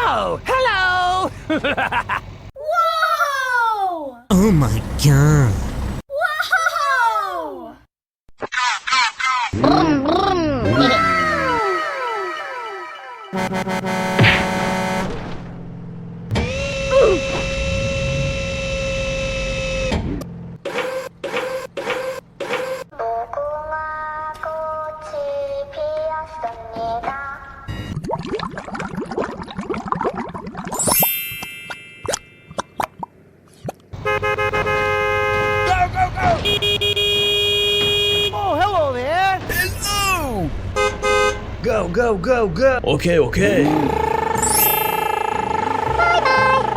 Oh, hello! Whoa! Oh my god. Whoa! Oh, hello there! Hello! Go, go, go, go! Okay, okay.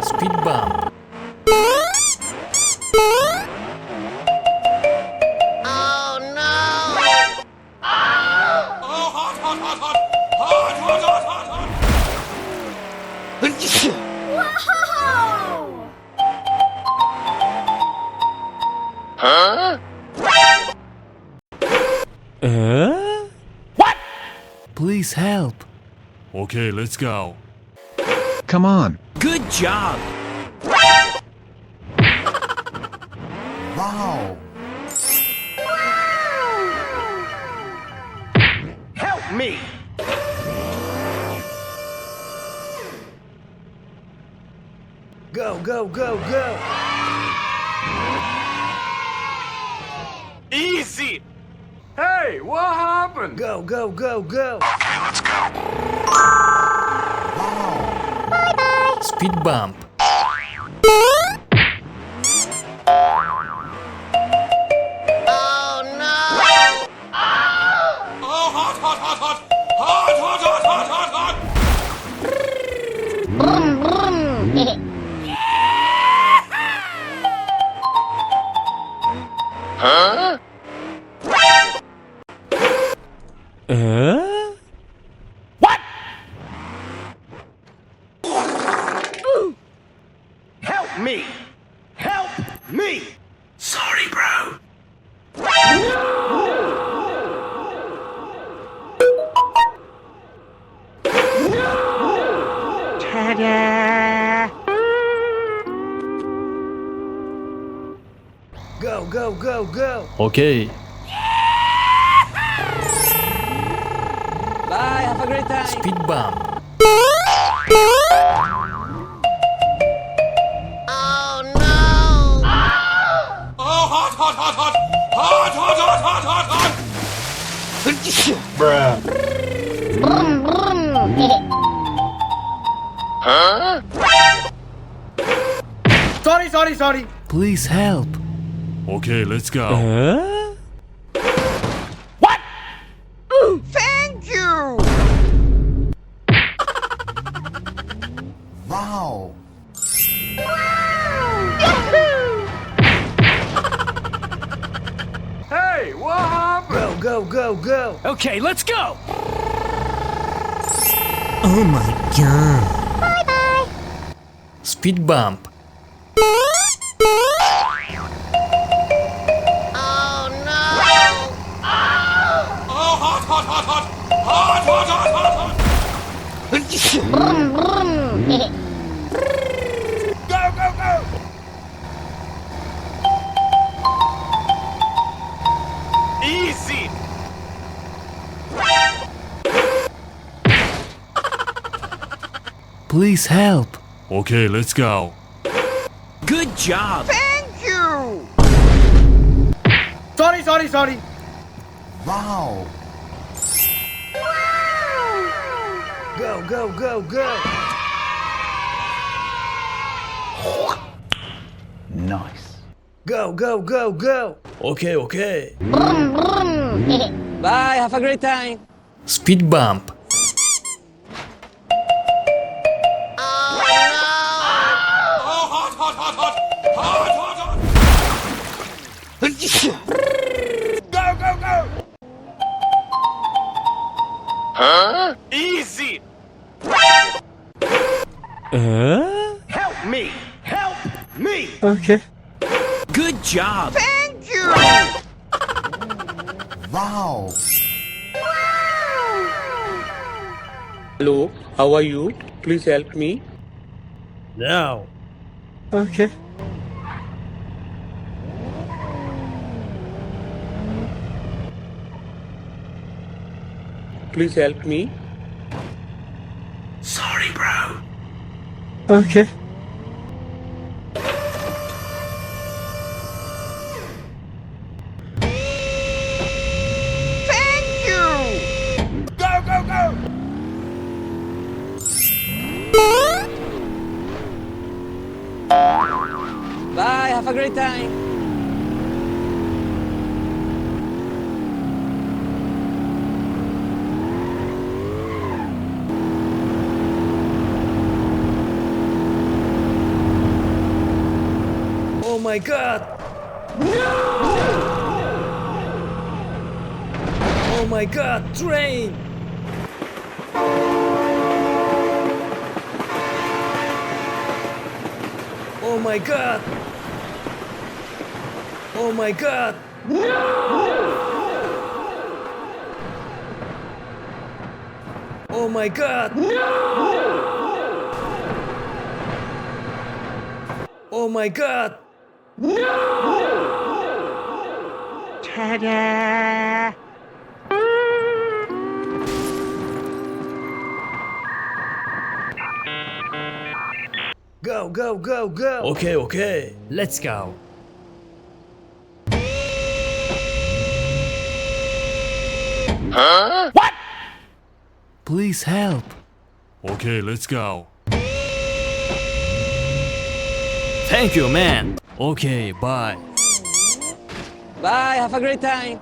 Speed bump. Whoa! What? Please help. Okay, let's go. Come on. Good job. Wow. Help me! Go, go, go, go! Easy! Hey, what happened? Go, go, go, go! Wow. Speed bump. What? Help me! Help me! Sorry, bro. Go, go, go, go! Okay. Bye, have a great time! Speed bump. Sorry! Please help. Okay, let's go. What? Thank you! Wow. Hey, what happened? Go, go, go, go! Okay, let's go. Oh my god. Speed bump. Go, go, go! Easy! Please help. Okay, let's go. Good job. Thank you! Sorry! Wow. Go, go, go, go! Nice. Go, go, go, go! Okay, okay. Bye, have a great time! Speed bump. Go, go, go! Easy! Help me! Help me! Okay. Good job. Thank you! Wow. Hello, how are you? Please help me. Now. Okay. Please help me. Sorry, bro. Okay. Thank you! Go, go, go! Bye, have a great time. Oh my god! Oh my god, train! Oh my god! Oh my god! Oh my god! Oh my god! Ta-da! Go, go, go, go! Okay, okay, let's go. Huh? Please help. Okay, let's go. Thank you, man. Okay, bye. Bye, have a great time.